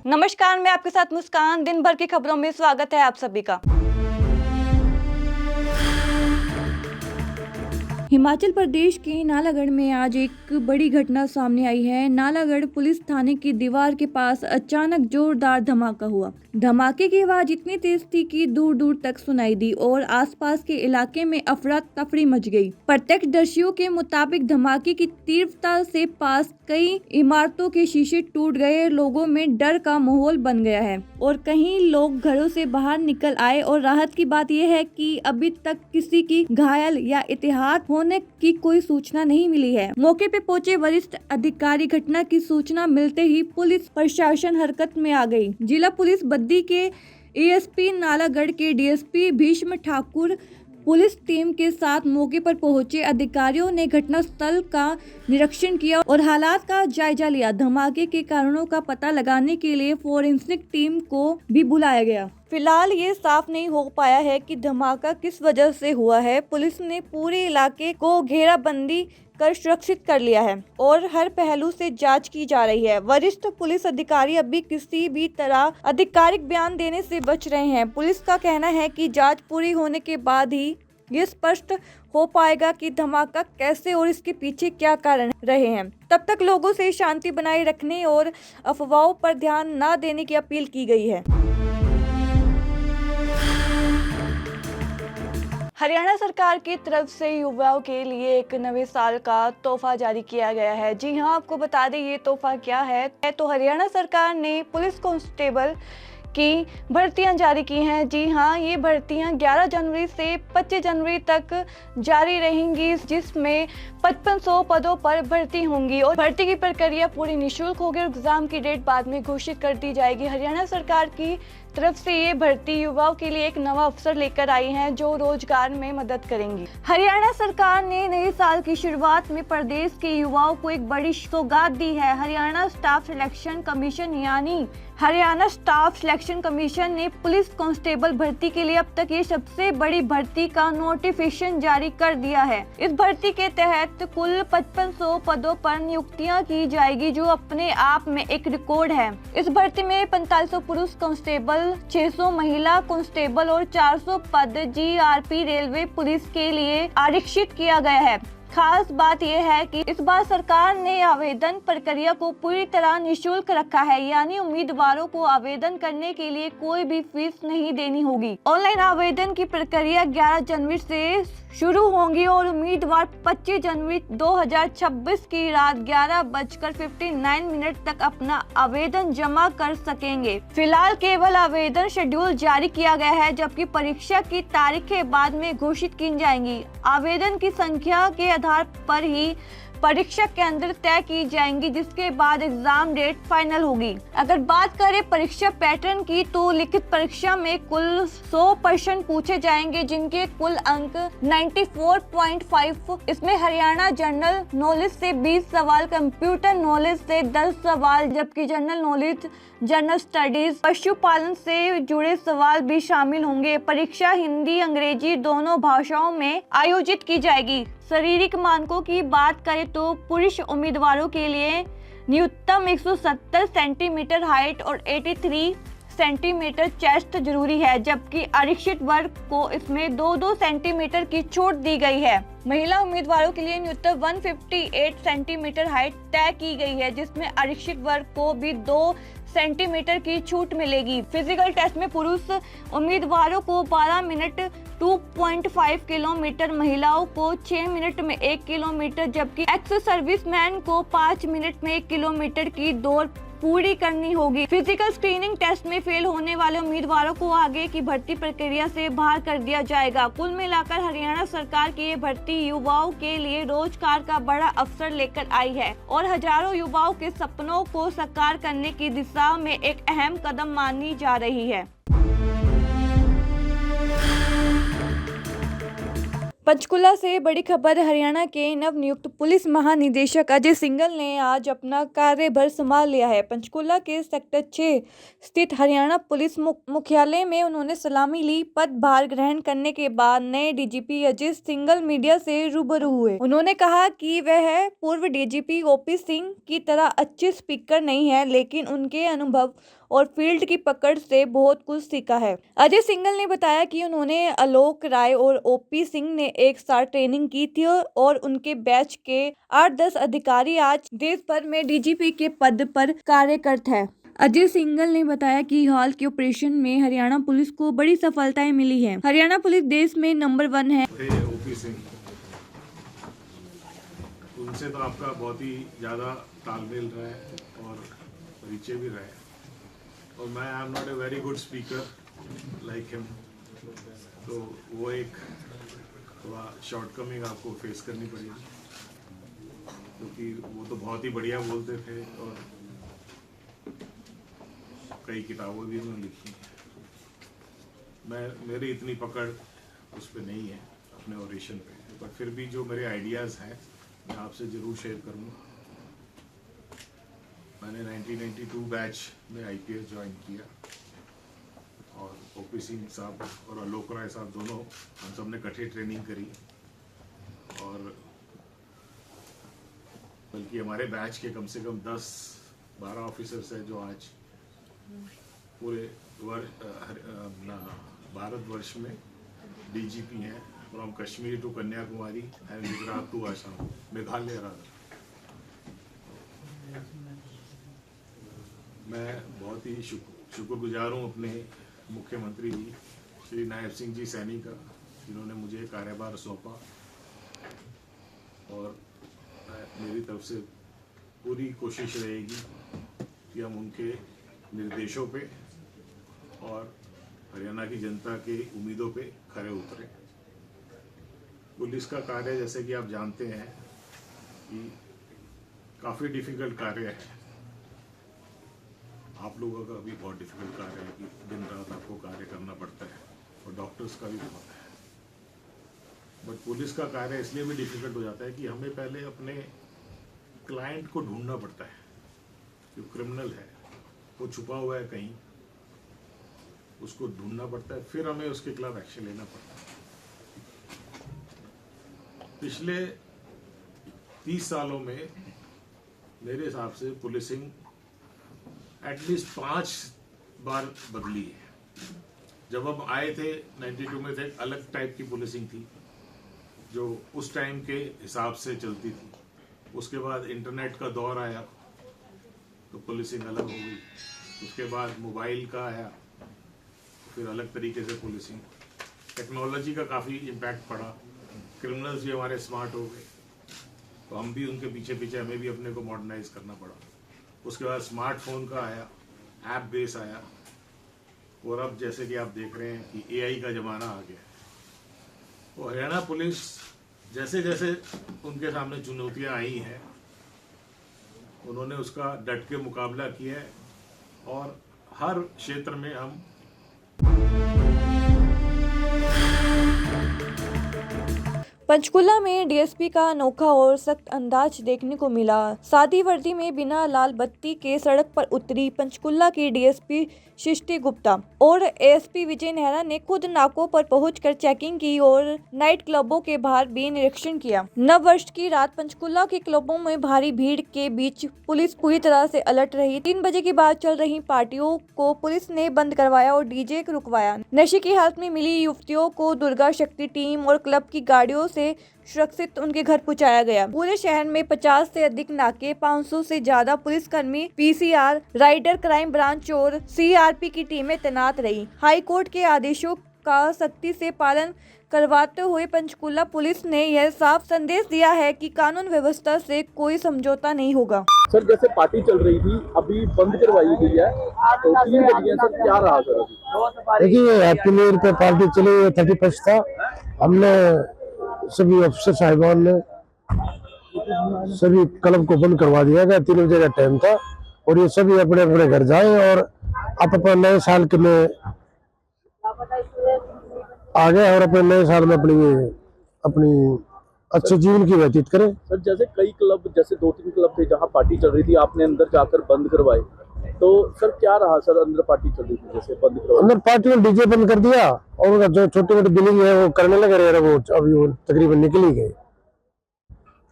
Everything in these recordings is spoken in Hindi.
नमस्कार, मैं आपके साथ मुस्कान। दिन भर की खबरों में स्वागत है आप सभी का। हिमाचल प्रदेश के नालागढ़ में आज एक बड़ी घटना सामने आई है। नालागढ़ पुलिस थाने की दीवार के पास अचानक जोरदार धमाका हुआ। धमाके की आवाज इतनी तेज थी कि दूर दूर तक सुनाई दी और आसपास के इलाके में अफरा तफरी मच गई। प्रत्यक्षदर्शियों के मुताबिक धमाके की तीव्रता से पास कई इमारतों के शीशे टूट गए। लोगों में डर का माहौल बन गया है और कई लोग घरों से बाहर निकल आए। और राहत की बात यह है कि अभी तक किसी की घायल या इतिहास होने की कोई सूचना नहीं मिली है। मौके पे पहुंचे वरिष्ठ अधिकारी घटना की सूचना मिलते ही पुलिस प्रशासन हरकत में आ गई। जिला पुलिस बद्दी के एएसपी, नालागढ़ के DSP Bhishma Thakur police team के साथ मौके पर पहुंचे। अधिकारियों ने घटनास्थल का निरीक्षण किया और हालात का जायजा लिया। धमाके के कारणों का पता लगाने के लिए फोरेंसिक टीम को भी बुलाया गया। फिलहाल ये साफ नहीं हो पाया है कि धमाका किस वजह से हुआ है। पुलिस ने पूरे इलाके को घेराबंदी कर सुरक्षित कर लिया है और हर पहलू से जांच की जा रही है। वरिष्ठ पुलिस अधिकारी अभी किसी भी तरह आधिकारिक बयान देने से बच रहे हैं। पुलिस का कहना है कि जांच पूरी होने के बाद ही ये स्पष्ट हो पाएगा कि धमाका कैसे और इसके पीछे क्या कारण रहे हैं। तब तक लोगों से शांति बनाए रखने और अफवाहों पर ध्यान न देने की अपील की गई है। हरियाणा सरकार की तरफ से युवाओं के लिए एक नए साल का तोहफा जारी किया गया है। जी हां, आपको बता दें ये तोहफा क्या है। तो हरियाणा सरकार ने पुलिस कांस्टेबल की भर्तियां जारी की हैं। जी हां, ये भर्तियां 11 जनवरी से 25 जनवरी तक जारी रहेंगी, जिसमें 5500 पदों पर भर्ती होंगी और भर्ती की प्रक्रिया पूरी निःशुल्क होगी और एग्जाम की डेट बाद में घोषित कर दी जाएगी। हरियाणा सरकार की तरफ से ये भर्ती युवाओं के लिए एक नवा अवसर लेकर आई है जो रोजगार में मदद करेंगी। हरियाणा सरकार ने नए साल की शुरुआत में प्रदेश के युवाओं को एक बड़ी सौगात दी है। हरियाणा स्टाफ सिलेक्शन कमीशन यानी हरियाणा स्टाफ सिलेक्शन कमीशन ने पुलिस कांस्टेबल भर्ती के लिए अब तक ये सबसे बड़ी भर्ती का नोटिफिकेशन जारी कर दिया है। इस भर्ती के तहत कुल 5500 पदों पर नियुक्तियां की जाएगी, जो अपने आप में एक रिकॉर्ड है। इस भर्ती में 4500 पुरुष कांस्टेबल, 600 महिला कांस्टेबल और 400 पद जीआरपी रेलवे पुलिस के लिए आरक्षित किया गया है। खास बात यह है कि इस बार सरकार ने आवेदन प्रक्रिया को पूरी तरह निःशुल्क रखा है, यानी उम्मीदवारों को आवेदन करने के लिए कोई भी फीस नहीं देनी होगी। ऑनलाइन आवेदन की प्रक्रिया 11 जनवरी से शुरू होगी और उम्मीदवार 25 जनवरी 2026 की रात 11:59 तक अपना आवेदन जमा कर सकेंगे। फिलहाल केवल आवेदन शेड्यूल जारी किया गया है, जबकि परीक्षा की तारीखें बाद में घोषित की जाएंगी। आवेदन की संख्या के आधार पर ही परीक्षा केंद्र तय की जाएंगी, जिसके बाद एग्जाम डेट फाइनल होगी। अगर बात करें परीक्षा पैटर्न की, तो लिखित परीक्षा में कुल 100 प्रश्न पूछे जाएंगे, जिनके कुल अंक 94.5। इसमें हरियाणा जनरल नॉलेज से 20 सवाल, कंप्यूटर नॉलेज से 10 सवाल, जबकि जनरल नॉलेज, जनरल स्टडीज, पशुपालन से जुड़े सवाल भी शामिल होंगे। परीक्षा हिंदी अंग्रेजी दोनों भाषाओं में आयोजित की जाएगी। शारीरिक मानकों की बात करें तो पुरुष उम्मीदवारों के लिए न्यूनतम 170 सेंटीमीटर हाइट और 83 सेंटीमीटर चेस्ट जरूरी है, जबकि आरक्षित वर्ग को इसमें 2-2 सेंटीमीटर की छूट दी गई है। महिला उम्मीदवारों के लिए न्यूनतम 158 सेंटीमीटर हाइट तय की गई है, जिसमें आरक्षित वर्ग को भी 2 सेंटीमीटर की छूट मिलेगी। फिजिकल टेस्ट में पुरुष उम्मीदवारों को 12 मिनट 2.5 किलोमीटर, महिलाओं को 6 मिनट में 1 किलोमीटर, जबकि एक्स सर्विसमैन को 5 मिनट में 1 किलोमीटर की दौड़ पूरी करनी होगी। फिजिकल स्क्रीनिंग टेस्ट में फेल होने वाले उम्मीदवारों को आगे की भर्ती प्रक्रिया से बाहर कर दिया जाएगा। कुल मिलाकर हरियाणा सरकार की ये भर्ती युवाओं के लिए रोजगार का बड़ा अवसर लेकर आई है और हजारों युवाओं के सपनों को साकार करने की दिशा में एक अहम कदम मानी जा रही है। पंचकुला से बड़ी खबर। हरियाणा के नवनियुक्त पुलिस महानिदेशक अजय सिंघल ने आज अपना कार्यभार संभाल लिया है। पंचकुला के सेक्टर 6 स्थित हरियाणा पुलिस मुख्यालय में उन्होंने सलामी ली। पदभार ग्रहण करने के बाद नए डीजीपी अजय सिंघल मीडिया से रूबरू हुए। उन्होंने कहा कि वह पूर्व डीजीपी ओपी सिंह की तरह अच्छे स्पीकर नहीं है, लेकिन उनके अनुभव और फील्ड की पकड़ से बहुत कुछ सीखा है। अजय सिंघल ने बताया कि उन्होंने आलोक राय और ओपी सिंह ने एक साथ ट्रेनिंग की थी और उनके बैच के 8-10 अधिकारी आज देश भर में डीजीपी के पद पर कार्यरत हैं। अजय सिंघल ने बताया कि हाल के ऑपरेशन में हरियाणा पुलिस को बड़ी सफलताएं मिली है। हरियाणा पुलिस देश में नंबर 1 है। ओपी सिंह, उनसे तो आपका बहुत ही ज़्यादा तालमेल रहा है और परिचय भी रहा है, और मैं I am not a very good speaker like him, तो वो एक थोड़ा शॉर्टकमिंग आपको फेस करनी पड़ेगी, क्योंकि वो तो बहुत ही बढ़िया बोलते थे और कई किताबें भी उन्होंने लिखी हैं। मेरी इतनी पकड़ उस पर नहीं है अपने ऑडिशन पे, पर फिर भी जो मेरे आइडियाज़ हैं मैं आपसे ज़रूर शेयर करूँगा। मैंने 1992 बैच में आईपीएस ज्वाइन किया और ओपी सिंह साहब और आलोक राय साहब दोनों हम सब ने इकट्ठे ट्रेनिंग करी, और बल्कि हमारे बैच के कम से कम 10-12 ऑफिसर्स हैं जो आज पूरे भारतवर्ष में डीजीपी हैं, from Kashmir to Kanyakumari and Gujarat to Assam, Meghalaya Radha. मैं बहुत ही शुक्रगुजार हूँ अपने मुख्यमंत्री जी श्री नायब सिंह जी सैनी का, जिन्होंने मुझे कार्यभार सौंपा, और मेरी तरफ से पूरी कोशिश रहेगी कि हम उनके निर्देशों पे और हरियाणा की जनता के उम्मीदों पे खरे उतरें। पुलिस का कार्य, जैसे कि आप जानते हैं, कि काफ़ी डिफ़िकल्ट कार्य है। आप लोगों का भी बहुत डिफिकल्ट कार्य है कि दिन रात आपको कार्य करना पड़ता है, और डॉक्टर्स का भी बहुत है। बट पुलिस का कार्य इसलिए भी डिफिकल्ट हो जाता है कि हमें पहले अपने क्लाइंट को ढूंढना पड़ता है। जो क्रिमिनल है वो छुपा हुआ है कहीं, उसको ढूंढना पड़ता है, फिर हमें उसके खिलाफ एक्शन लेना पड़ता है। पिछले 30 सालों में मेरे हिसाब से पुलिसिंग एटलीस्ट 5 बार बदली है। जब हम आए थे 92 में, थे एक अलग टाइप की पुलिसिंग थी जो उस टाइम के हिसाब से चलती थी। उसके बाद इंटरनेट का दौर आया तो पुलिसिंग अलग हो गई। उसके बाद मोबाइल का आया, फिर अलग तरीके से पुलिसिंग। टेक्नोलॉजी का काफ़ी इम्पैक्ट पड़ा, क्रिमिनल्स भी हमारे स्मार्ट हो गए, तो हम भी उनके पीछे पीछे हमें भी अपने को मॉडर्नाइज करना पड़ा। उसके बाद स्मार्टफोन का आया, ऐप बेस आया, और अब जैसे कि आप देख रहे हैं कि एआई का ज़माना आ गया। तो हरियाणा पुलिस जैसे जैसे उनके सामने चुनौतियां आई हैं, उन्होंने उसका डट के मुकाबला किया है, और हर क्षेत्र में हम पंचकुला में डीएसपी का अनोखा और सख्त अंदाज देखने को मिला। सादी वर्दी में बिना लाल बत्ती के सड़क पर उतरी पंचकुला की डीएसपी सृष्टि गुप्ता और एएसपी विजय नेहरा ने खुद नाकों पर पहुंचकर चेकिंग की और नाइट क्लबों के बाहर भी निरीक्षण किया। नव वर्ष की रात पंचकुला के क्लबों में भारी भीड़ के बीच पुलिस पूरी तरह से अलर्ट रही। 3 बजे के बाद चल रही पार्टियों को पुलिस ने बंद करवाया और डीजे रुकवाया। नशे की हालत में मिली युवतियों को दुर्गा शक्ति टीम और क्लब की गाड़ियों से सुरक्षित उनके घर पहुंचाया गया। पूरे शहर में 50 से अधिक नाके, 500 से ज्यादा पुलिसकर्मी, पीसीआर, राइडर, क्राइम ब्रांच और सीआरपी की टीमें तैनात रही। हाई कोर्ट के आदेशों का सख्ती से पालन करवाते हुए पंचकुला पुलिस ने यह साफ संदेश दिया है कि कानून व्यवस्था से कोई समझौता नहीं होगा। सर, जैसे पार्टी चल रही थी अभी बंद करवाई गई है, तो 3 बज गए सर, क्या रहा सर अभी? देखिए, हैप्पी न्यू ईयर पे पार्टी चली, 31 था। हमने सभी अफसर साहिबान ने सभी क्लब को बंद करवा दिया गया। 3 बजे का टाइम था, और ये सभी अपने अपने घर जाए और अपने नए साल के में आ गए और अपने नए साल में अपनी अपनी अच्छे जीवन की व्यतीत करें। सर जैसे कई क्लब, जैसे 2-3 क्लब थे जहाँ पार्टी चल रही थी, आपने अंदर जाकर बंद करवाए, तो सर क्या रहा सर? अंदर पार्टी चल रही थी जैसे बंद करवाई, अंदर पार्टी में डीजे बंद कर दिया और उनका जो छोटी मोटी बिलिंग है वो करने लगे रहे, वो अभी वो तकरीबन निकल ही गए।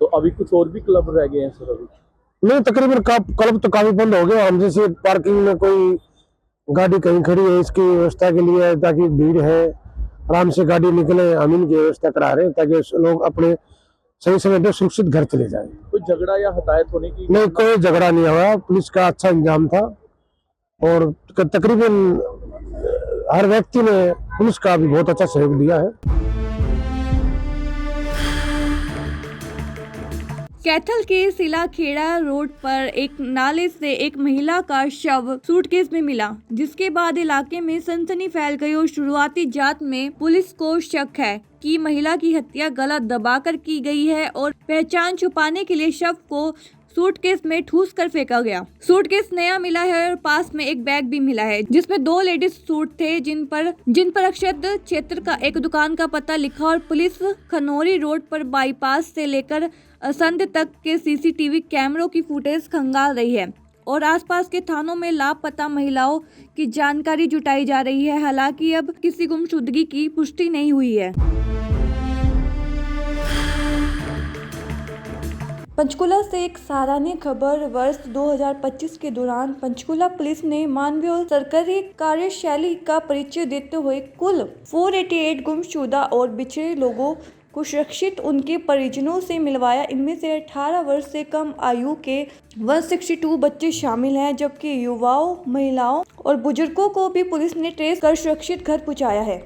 तो अभी कुछ और भी क्लब रह गए हैं सर अभी? नहीं, तकरीबन क्लब तो काफी बंद हो गए। हम जैसे पार्किंग में कोई गाड़ी कहीं खड़ी है, इसकी व्यवस्था के लिए, ताकि भीड़ है आराम से गाड़ी निकले, हम इनकी व्यवस्था करा रहे हैं ताकि लोग अपने सही समय पे सुरक्षित घर चले जाए। कोई झगड़ा या हताहत होने की? नहीं, कोई झगड़ा नहीं हुआ, पुलिस का अच्छा इंतजाम था और तकरीबन हर व्यक्ति ने पुलिस का भी बहुत अच्छा सहयोग दिया है। कैथल के सिलाखेड़ा रोड पर एक नाले से एक महिला का शव सूटकेस में मिला, जिसके बाद इलाके में सनसनी फैल गई और शुरुआती जांच में पुलिस को शक है कि महिला की हत्या गला दबाकर की गई है और पहचान छुपाने के लिए शव को सूटकेस में ठूस कर फेंका गया। सूटकेस नया मिला है और पास में एक बैग भी मिला है जिसमें 2 लेडीज सूट थे जिन पर अक्षत क्षेत्र का एक दुकान का पता लिखा और पुलिस खनौरी रोड पर बाईपास से लेकर असंध तक के सीसीटीवी कैमरों की फुटेज खंगाल रही है और आसपास के थानों में लापता महिलाओं की जानकारी जुटाई जा रही है। हालांकि अब किसी गुमशुदगी की पुष्टि नहीं हुई है। पंचकुला से एक सराहनीय खबर। वर्ष 2025 के दौरान पंचकुला पुलिस ने मानवीय और सरकारी कार्यशैली का परिचय देते हुए कुल 488 गुमशुदा और बिछड़े लोगों को सुरक्षित उनके परिजनों से मिलवाया। इनमें से 18 वर्ष से कम आयु के 162 बच्चे शामिल हैं, जबकि युवाओं, महिलाओं और बुजुर्गों को भी पुलिस ने ट्रेस कर सुरक्षित घर पहुंचाया है।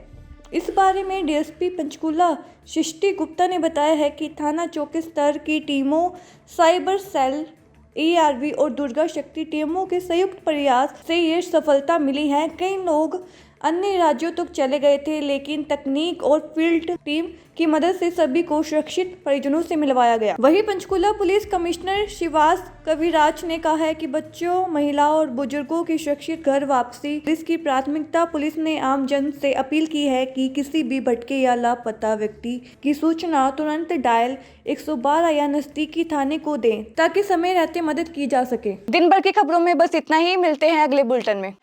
इस बारे में डीएसपी पंचकुला सृष्टि गुप्ता ने बताया है कि थाना चौकी स्तर की टीमों, साइबर सेल, एआरवी और दुर्गा शक्ति टीमों के संयुक्त प्रयास से ये सफलता मिली है। कई लोग अन्य राज्यों तक चले गए थे, लेकिन तकनीक और फील्ड टीम की मदद से सभी को सुरक्षित परिजनों से मिलवाया गया। वहीं पंचकुला पुलिस कमिश्नर शिवास कविराज ने कहा है कि बच्चों, महिलाओं और बुजुर्गों की सुरक्षित घर वापसी पुलिस की प्राथमिकता। पुलिस ने आम जन से अपील की है कि किसी भी भटके या लापता व्यक्ति की सूचना तुरंत डायल 112 या नजदीकी थाने को दें ताकि समय रहते मदद की जा सके। दिन भर की खबरों में बस इतना ही। मिलते हैं अगले बुलेटिन में।